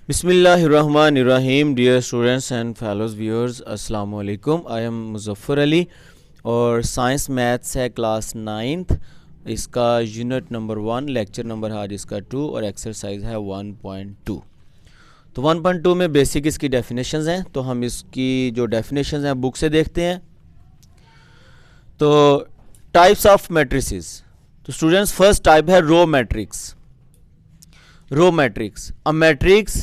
बिस्मिल्लाहिर्रहमानिर्रहीम। Dear students and fellows viewers, अस्सलाम वालेकुम। आई एम मुज़फ़्फ़र अली और साइंस मैथ्स है क्लास 9th। इसका यूनिट नंबर 1, लेक्चर नंबर आज इसका 2 और एक्सरसाइज है 1.2। तो 1.2 में बेसिक इसकी डेफिनेशंस हैं, तो हम इसकी जो डेफिनेशंस हैं बुक से देखते हैं। तो टाइप्स ऑफ मैट्रिसेस, तो स्टूडेंट्स फर्स्ट टाइप है row matrix. Row matrix, a matrix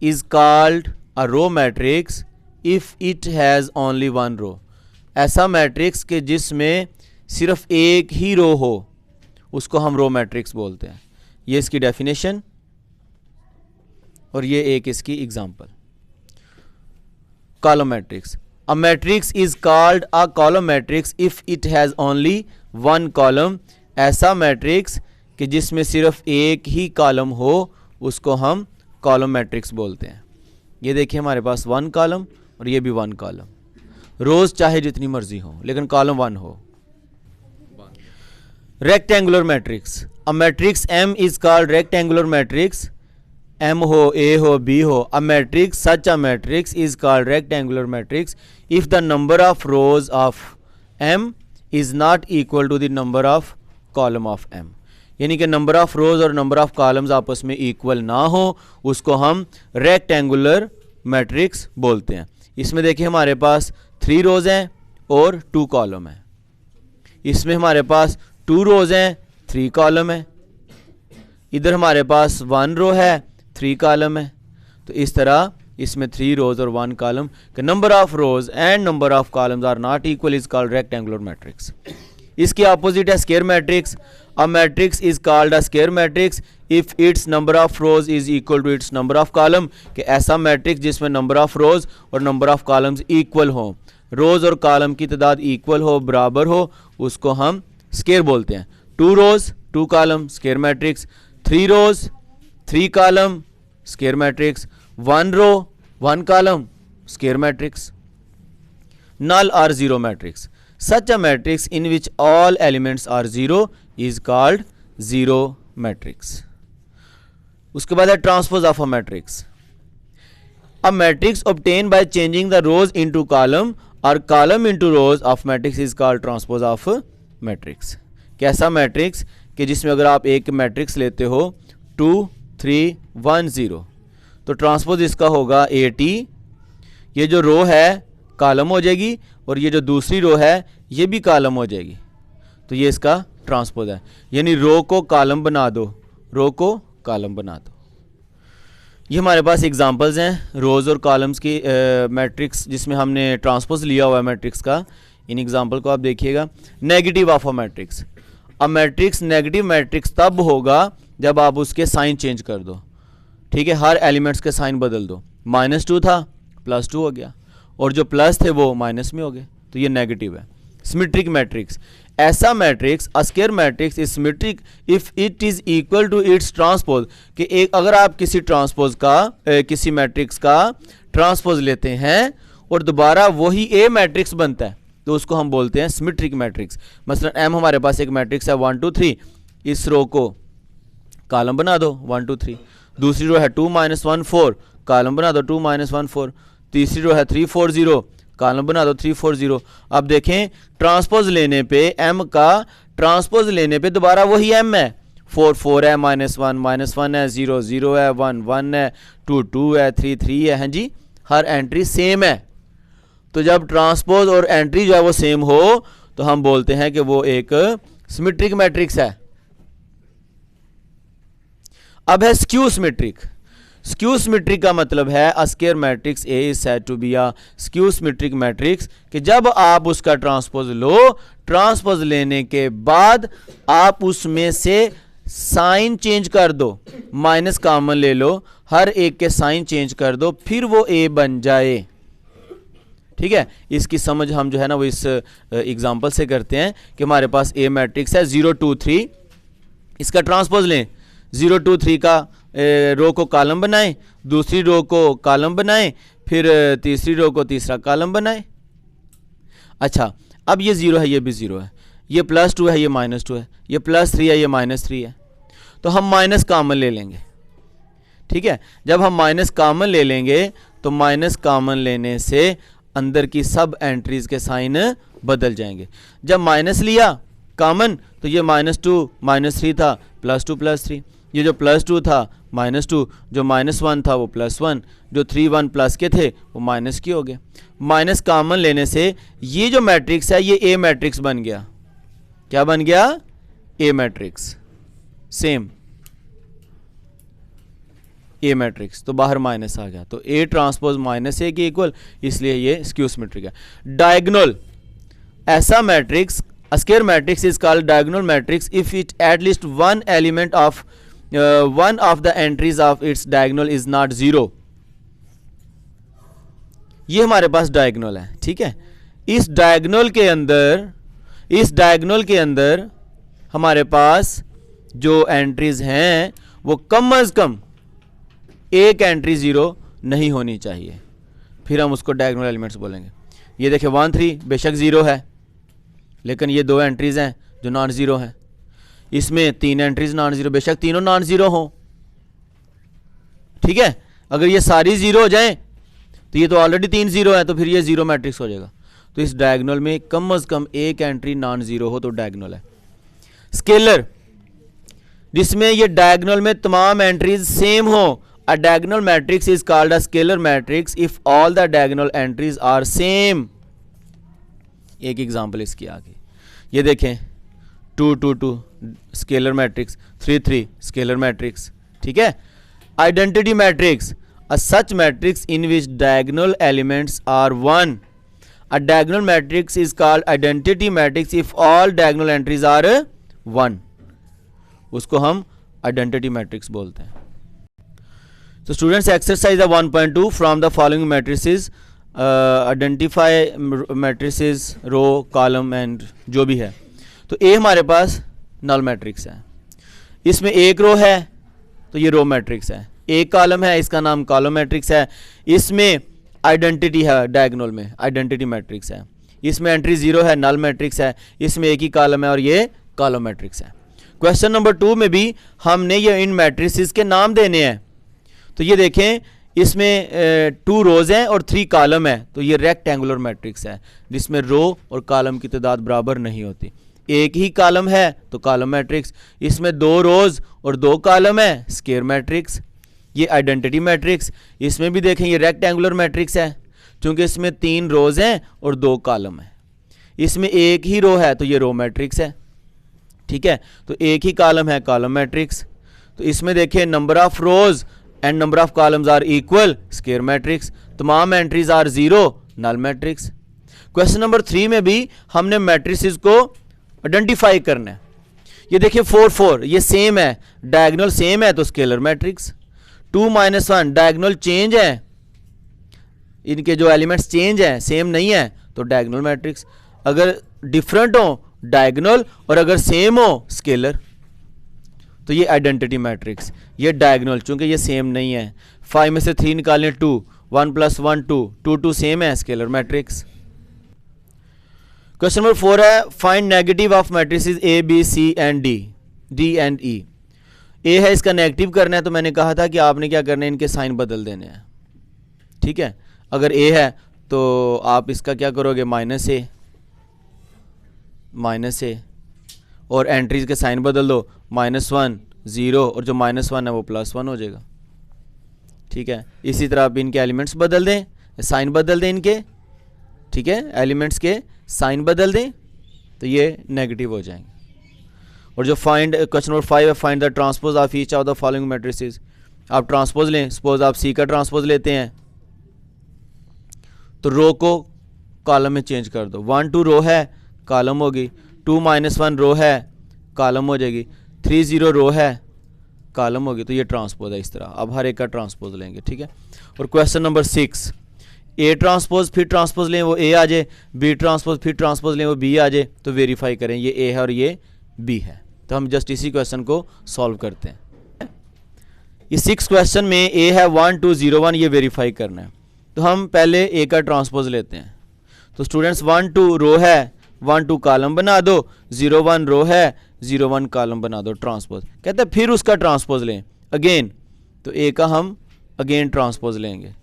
is called a row matrix if it has only one row। ऐसा मैट्रिक्स के जिसमें सिर्फ एक ही रो हो उसको हम रो मैट्रिक्स बोलते हैं। ये इसकी डेफिनेशन और ये एक इसकी example. Column matrix, a matrix is called a column matrix if it has only one column. ऐसा मैट्रिक्स कि जिसमें सिर्फ एक ही कॉलम हो उसको हम कॉलम मैट्रिक्स बोलते हैं। ये देखिए हमारे पास 1 कॉलम और ये भी 1 कॉलम। रोज चाहे जितनी मर्जी हो लेकिन कॉलम 1 हो। Rectangular matrix, a matrix M is called rectangular matrix. M हो, A हो, B हो, a matrix such a matrix is called rectangular matrix if the number of rows of M is not equal to the number of column of M। यानी कि number of रोज और number of columns आपस में equal ना हो उसको हम rectangular matrix बोलते हैं। इसमें देखिए हमारे पास 3 रोज हैं और 2 कॉलम हैं। इसमें हमारे पास 2 रोज हैं, 3 कॉलम है। इधर हमारे पास 1 रो है, 3 कॉलम है। तो इस तरह इसमें 3 रोज और 1 कॉलम के number of rows and number of columns are not equal is called rectangular matrix. इसकी अपोजिट है square matrix. A matrix is called a square matrix if its number of rows is equal to its number of column. कि ऐसा matrix जिसमें number of रोज और number of columns equal हो, रोज और column की तादाद इक्वल हो, बराबर हो, उसको हम स्क्वायर बोलते हैं। 2 rows 2 column square matrix, 3 rows 3 column square matrix, 1 row 1 column square matrix. null or zero matrix, such a matrix in which all elements are zero is called zero matrix। उसके बाद है transpose of a matrix, a matrix obtained by changing the rows into column or column into rows of matrix is called transpose of matrix। कैसा matrix कि जिसमें अगर आप एक matrix लेते हो 2 3 1 0 तो ट्रांसपोज इसका होगा AT। ये जो रो है कॉलम हो जाएगी और ये जो दूसरी रो है ये भी कॉलम हो जाएगी। तो ये इसका ट्रांसपोज है, यानी रो को कॉलम बना दो, रो को कॉलम बना दो। ये हमारे पास एग्जांपल्स हैं रोज और कॉलम्स की मैट्रिक्स जिसमें हमने ट्रांसपोज लिया हुआ है मैट्रिक्स का। इन एग्जांपल को आप देखिएगा। Negative of a matrix, a matrix negative matrix तब होगा जब आप उसके साइन चेंज कर दो। ठीक है, हर एलिमेंट्स के साइन बदल दो। -2 था +2 हो गया और जो प्लस थे वो माइनस में हो गए, तो ये नेगेटिव है। सिमेट्रिक मैट्रिक्स, ऐसा matrix a square matrix is symmetric if it is equal to its transpose. कि एक अगर आप किसी ट्रांसपोज का किसी मैट्रिक्स का ट्रांसपोज लेते हैं और दोबारा वही ए मैट्रिक्स बनता है तो उसको हम बोलते हैं सिमेट्रिक मैट्रिक्स। मसलन M हमारे पास एक मैट्रिक्स है 1 2 3, इस रो को कॉलम बना दो 1 2 3। दूसरी रो है 2 -1 4, कॉलम बना दो 2 -1 4। तीसरी रो है 3 4 0, कॉलम बना दो 3 4 0। अब देखें ट्रांसपोज लेने पे M का ट्रांसपोज लेने पे दोबारा वही M है। 4 4 है, -1 है, 0 0 है, 1 1 है, 2 2 है, 3 3 है। हाँ जी, हर एंट्री सेम है। तो जब ट्रांसपोज और एंट्री जो है वो सेम हो तो हम बोलते हैं कि वो एक सिमेट्रिक मैट्रिक्स है। अब है स्क्यू सिमेट्रिक। स्क्यू सिमेट्रिक का मतलब है a square matrix A is said to be a skew symmetric matrix कि जब आप उसका ट्रांसपोज लो, ट्रांसपोज लेने के बाद आप उसमें से साइन चेंज कर दो, माइनस कॉमन ले लो, हर एक के साइन चेंज कर दो, फिर वो A बन जाए। ठीक है, इसकी समझ हम जो है ना वो इस एग्जांपल से करते हैं कि हमारे पास A मैट्रिक्स है 0 2 3, इसका ट्रांसपोज लें 0 2 3 का रो को कॉलम बनाएं, दूसरी रो को कॉलम बनाएं, फिर तीसरी रो को तीसरा कॉलम बनाएं। अच्छा, अब ये 0 है, ये भी 0 है, ये +2 है, ये -2 है, ये +3 है, ये -3 है। तो हम माइनस कॉमन ले लेंगे। ठीक है। जब हम माइनस कॉमन ले लेंगे तो माइनस कॉमन लेने से अंदर की सब एंट्रीज के साइन बदल जाएंगे। जब माइनस लिया कॉमन तो ये -2 -3 था, +2 +3, ये जो +2 था -2, जो -1 था वो +1, जो 3 1 प्लस के थे वो माइनस के हो गए। माइनस कॉमन लेने से ये जो मैट्रिक्स है ये ए मैट्रिक्स बन गया। क्या बन गया? ए मैट्रिक्स। सेम ए मैट्रिक्स, तो बाहर माइनस आ गया, तो ए ट्रांसपोज -A के इक्वल, इसलिए ये स्क्यू सिमेट्रिक है। डायगोनल, ऐसा matrix, a square matrix is called diagonal matrix if it at least one element of one of the entries of its diagonal is not 0। ये हमारे पास diagonal है, ठीक है। इस डायगोनल के अंदर हमारे पास जो एंट्रीज हैं वो कम अज कम एक एंट्री 0 नहीं होनी चाहिए, फिर हम उसको डायगोनल एलिमेंट्स बोलेंगे। ये देखिए 1 3 बेशक 0 है, लेकिन ये 2 एंट्रीज हैं जो नॉन ज़ीरो हैं। इसमें 3 एंट्रीज नॉन ज़ीरो, बेशक तीनों नॉन ज़ीरो हों, ठीक है। अगर ये सारी 0 हो जाएं तो ये तो ऑलरेडी 3 0 है, तो फिर ये 0 मैट्रिक्स हो जाएगा। तो इस डायगोनल में कम अज़ कम एक एंट्री नॉन ज़ीरो हो तो डायगोनल है। स्केलर, जिसमें ये डायगोनल में तमाम एंट्रीज सेम हो, a diagonal matrix is called a scalar matrix if all the diagonal entries are same. एक एग्जांपल इसकी आगे, ये देखें 2 2 2 स्केलर मैट्रिक्स, 3 3 स्केलर मैट्रिक्स, ठीक है। Identity matrix, a such matrix in which diagonal elements are 1। A diagonal matrix is called identity matrix if all diagonal entries are 1। उसको हम identity matrix बोलते हैं। तो students, exercise 1.2 from the following matrices identify matrices row column and जो भी है। तो ए हमारे पास नल मैट्रिक्स है, इसमें एक रो है तो ये रो मैट्रिक्स है, एक कॉलम है इसका नाम कॉलम मैट्रिक्स है, इसमें आइडेंटिटी है डायगोनल में आइडेंटिटी मैट्रिक्स है, इसमें एंट्री 0 है नल मैट्रिक्स है, इसमें एक ही कॉलम है और ये कॉलम मैट्रिक्स है। क्वेश्चन नंबर 2 में भी हमने ये इन मैट्रिसेस के नाम देने हैं। तो ये देखें, इसमें 2 रोज़ हैं और 3 कॉलम है, तो ये रेक्टेंगुलर मैट्रिक्स है जिसमें रो और कॉलम की तादाद बराबर नहीं होती। एक ही कॉलम है तो कॉलम मैट्रिक्स, इसमें 2 रोज़ और 2 कॉलम है, स्क्वायर मैट्रिक्स। ये आइडेंटिटी मैट्रिक्स, इसमें भी देखें ये रेक्टेंगुलर मैट्रिक्स है क्योंकि इसमें 3 रोज़ हैं और 2 कॉलम है। इसमें एक ही रो है तो ये रो मैट्रिक्स है, ठीक है। तो एक ही कॉलम है कॉलम मैट्रिक्स। तो इसमें देखें number of rows and number of columns are equal, square matrix. तमाम entries are 0, null matrix. Question number 3 में भी हमने मैट्रिसेस को आइडेंटिफाई करना है। ये देखिए 4 4 ये सेम है, डायगोनल सेम है तो स्केलर मैट्रिक्स। 2 -1 डायगोनल चेंज है, इनके जो एलिमेंट्स चेंज हैं सेम नहीं है तो डायगोनल मैट्रिक्स। अगर डिफरेंट हो डायगोनल और अगर सेम हो स्केलर, तो ये आइडेंटिटी मैट्रिक्स। ये डायगोनल चूंकि ये सेम नहीं है, 5 में से 3 निकालें 2, 1 + 1 2, 2 2 सेम है, स्केलर मैट्रिक्स। क्वेश्चन नंबर 4 है, find negative of matrices A B C and D and E. A है, इसका नेगेटिव करना है, तो मैंने कहा था कि आपने क्या करना है, इनके साइन बदल देने हैं, ठीक है। अगर ए है तो आप इसका क्या करोगे, -a और एंट्रीज के साइन बदल दो, -1 0 और जो -1 है वो +1 हो जाएगा, ठीक है। इसी तरह आप इनके एलिमेंट्स बदल दें, साइन बदल दें इनके, ठीक है, एलिमेंट्स के साइन बदल दें तो ये नेगेटिव हो जाएंगे। और जो फाइंड क्वेश्चन नंबर 5 है, find the transpose of each of the following matrices. आप ट्रांसपोज लें, सपोज आप सी का ट्रांसपोज लेते हैं तो रो को कॉलम में चेंज कर दो। 1 2 रो है कॉलम होगी, 2 -1 रो है कॉलम हो जाएगी, 3 0 रो है कॉलम होगी, तो ये ट्रांसपोज है। इस तरह अब हर एक का ट्रांसपोज लेंगे, ठीक है। और क्वेश्चन नंबर 6, ए ट्रांसपोज फिर ट्रांसपोज लें वो ए आ जाए, बी ट्रांसपोज फिर ट्रांसपोज लें वो बी आ जाए, तो वेरीफाई करें ये ए है और ये बी है। तो हम जस्ट इसी क्वेश्चन को सॉल्व करते हैं। ये 6 क्वेश्चन में ए है 1 2 0 1, ये वेरीफाई करना है। तो हम पहले ए का ट्रांसपोज लेते हैं। तो स्टूडेंट्स 1 2 रो है, 1 2 कॉलम बना दो, 0 1 रो है, 0 1 कॉलम बना दो, ट्रांसपोज। कहते हैं फिर उसका ट्रांसपोज लें, अगेन तो ए का हम अगेन ट्रांसपोज लेंगे,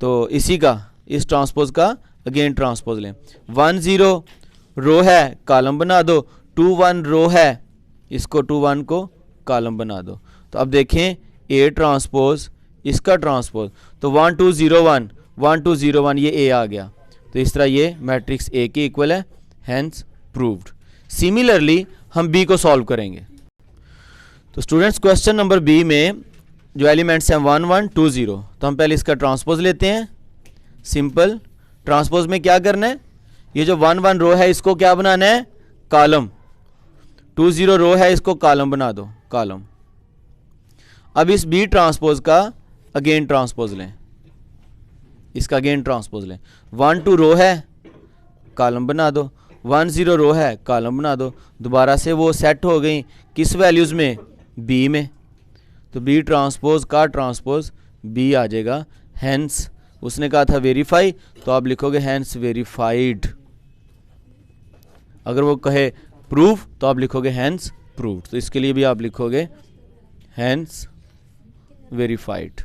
तो इसी का, इस ट्रांसपोज का अगेन ट्रांसपोज लें। 1 0 रो है, कॉलम बना दो। 2 1 रो है, इसको 2 1 को कॉलम बना दो। तो अब देखें ए ट्रांसपोज इसका ट्रांसपोज, तो 1 2 0 1 1 2 0 1 ये ए आ गया, तो इस तरह ये मैट्रिक्स ए के इक्वल है, हैंस प्रूव्ड। सिमिलरली हम बी को सॉल्व करेंगे। तो स्टूडेंट्स क्वेश्चन नंबर बी में जो एलिमेंट्स हैं 1 1 2 0, तो हम पहले इसका ट्रांसपोज लेते हैं। सिंपल ट्रांसपोज में क्या करना है, ये जो 1 1 रो है इसको क्या बनाना है, कॉलम। 2 0 रो है, इसको कॉलम बना दो, कॉलम। अब इस बी ट्रांसपोज का अगेन ट्रांसपोज लें, इसका अगेन ट्रांसपोज लें। 1 2 रो है, कॉलम बना दो। 1 0 रो है, कॉलम बना दो। दोबारा से वो सेट हो गई किस वैल्यूज़ में, बी में, तो बी ट्रांसपोज का ट्रांसपोज बी आ जाएगा, हैंस उसने कहा था वेरीफाई, तो आप लिखोगे हैंस वेरीफाइड। अगर वो कहे प्रूव तो आप लिखोगे हैंस प्रूव्ड, तो इसके लिए भी आप लिखोगे हैंस वेरीफाइड।